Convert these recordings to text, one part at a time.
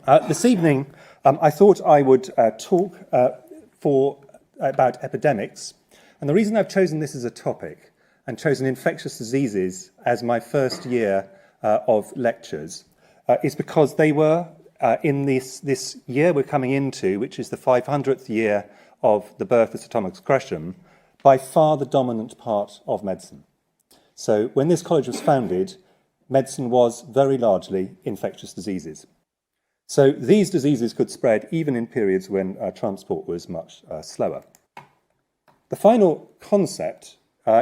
This evening, I thought I would talk about epidemics. And the reason I've chosen this as a topic and chosen infectious diseases as my first year of lectures is because they were, in this year we're coming into, which is the 500th year of the birth of Sir Thomas Gresham, by far the dominant part of medicine. So when this college was founded, medicine was very largely infectious diseases. So these diseases could spread even in periods when transport was much slower. The final concept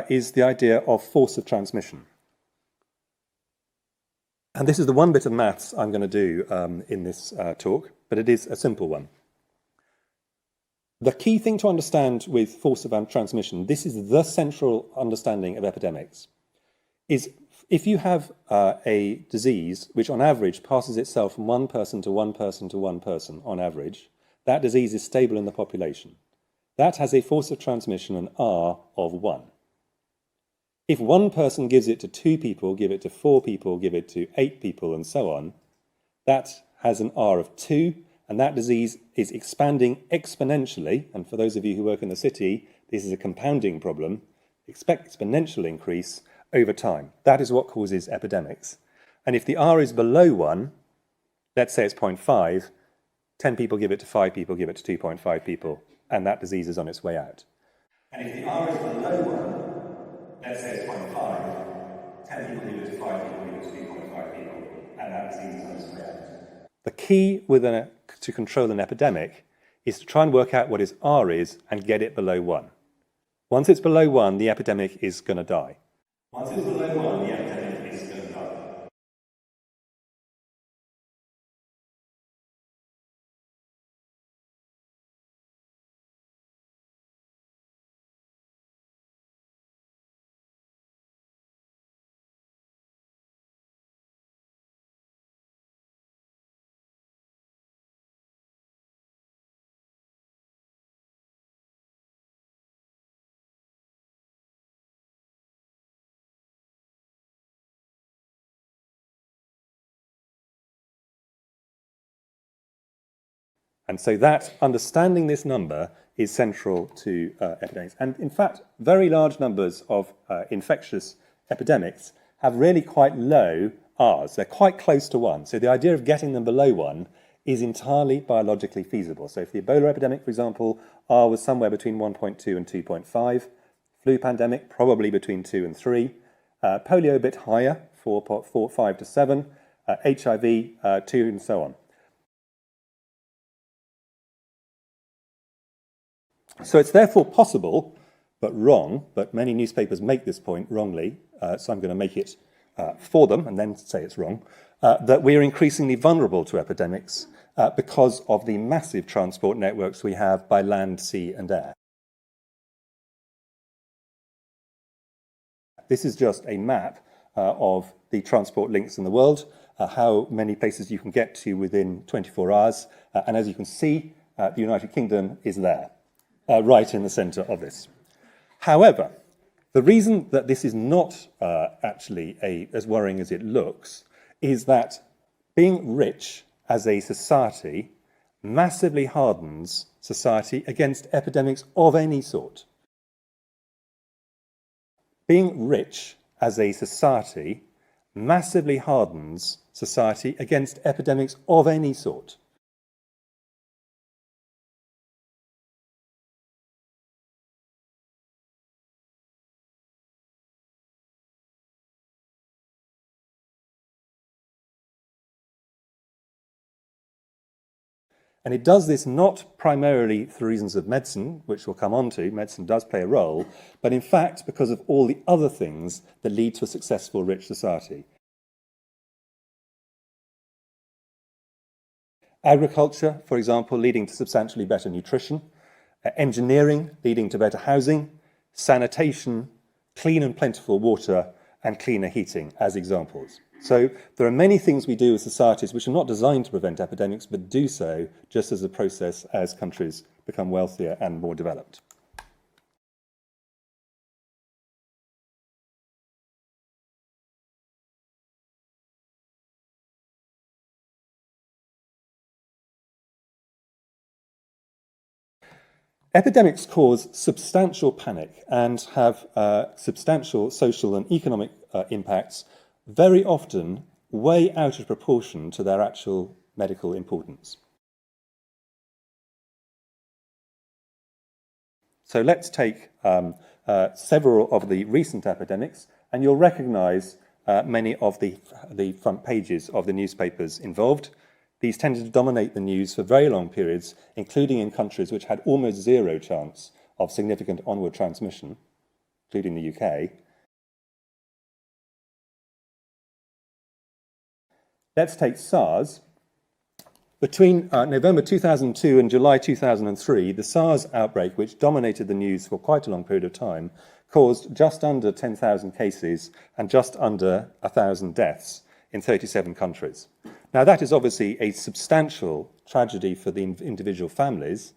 is the idea of force of transmission. And this is the one bit of maths I'm going to do in this talk, but it is a simple one. The key thing to understand with force of transmission, this is the central understanding of epidemics, is if you have a disease which on average passes itself from one person to one person to one person on average, that disease is stable in the population. That has a force of transmission, an R of 1. If one person gives it to 2 people, give it to 4 people, give it to 8 people, and so on, that has an R of 2, and that disease is expanding exponentially. And for those of you who work in the city, this is a compounding problem. Expect exponential increase over time. That is what causes epidemics. And if the R is below 1, let's say it's 0.5, 10 people give it to 5 people, give it to 2.5 people, and that disease is on its way out. And if the R is below 1, let's say it's 0.5, 10 people give it to 5 people, give it to 2.5 people, and that disease is on its way out. The key to control an epidemic is to try and work out what its R is and get it below 1. Once it's below 1, the epidemic is going to die. Once it's below 1, the epidemic is going to die. And so that, understanding this number is central to epidemics. And in fact, very large numbers of infectious epidemics have really quite low Rs. They're quite close to 1. So the idea of getting them below 1 is entirely biologically feasible. So if the Ebola epidemic, for example, R was somewhere between 1.2 and 2.5, flu pandemic probably between 2 and 3, polio a bit higher, 5 to 7, HIV 2, and so on. So it's therefore possible, but wrong, but many newspapers make this point wrongly, so I'm going to make it for them and then say it's wrong, that we are increasingly vulnerable to epidemics because of the massive transport networks we have by land, sea and air. This is just a map of the transport links in the world, how many places you can get to within 24 hours, and as you can see, the United Kingdom is there. Right in the centre of this. However, the reason that this is not actually as worrying as it looks is that being rich as a society massively hardens society against epidemics of any sort. Being rich as a society massively hardens society against epidemics of any sort. And it does this not primarily for reasons of medicine, which we'll come on to, medicine does play a role, but in fact because of all the other things that lead to a successful rich society. Agriculture, for example, leading to substantially better nutrition, engineering leading to better housing, sanitation, clean and plentiful water, and cleaner heating as examples. So there are many things we do as societies which are not designed to prevent epidemics, but do so just as a process as countries become wealthier and more developed. Epidemics cause substantial panic and have substantial social and economic impacts, very often way out of proportion to their actual medical importance. So let's take several of the recent epidemics, and you'll recognise many of the front pages of the newspapers involved. These tended to dominate the news for very long periods, including in countries which had almost zero chance of significant onward transmission, including the UK. Let's take SARS. Between November 2002 and July 2003, the SARS outbreak, which dominated the news for quite a long period of time, caused just under 10,000 cases and just under 1,000 deaths in 37 countries. Now, that is obviously a substantial tragedy for the individual families,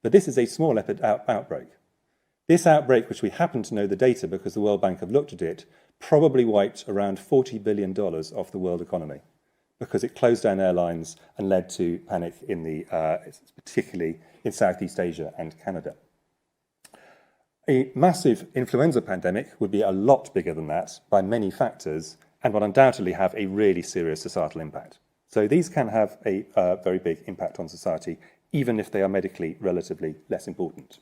but this is a small outbreak. This outbreak, which we happen to know the data because the World Bank have looked at it, probably wiped around $40 billion off the world economy because it closed down airlines and led to panic in particularly in Southeast Asia and Canada. A massive influenza pandemic would be a lot bigger than that by many factors and would undoubtedly have a really serious societal impact. So these can have a very big impact on society, even if they are medically relatively less important.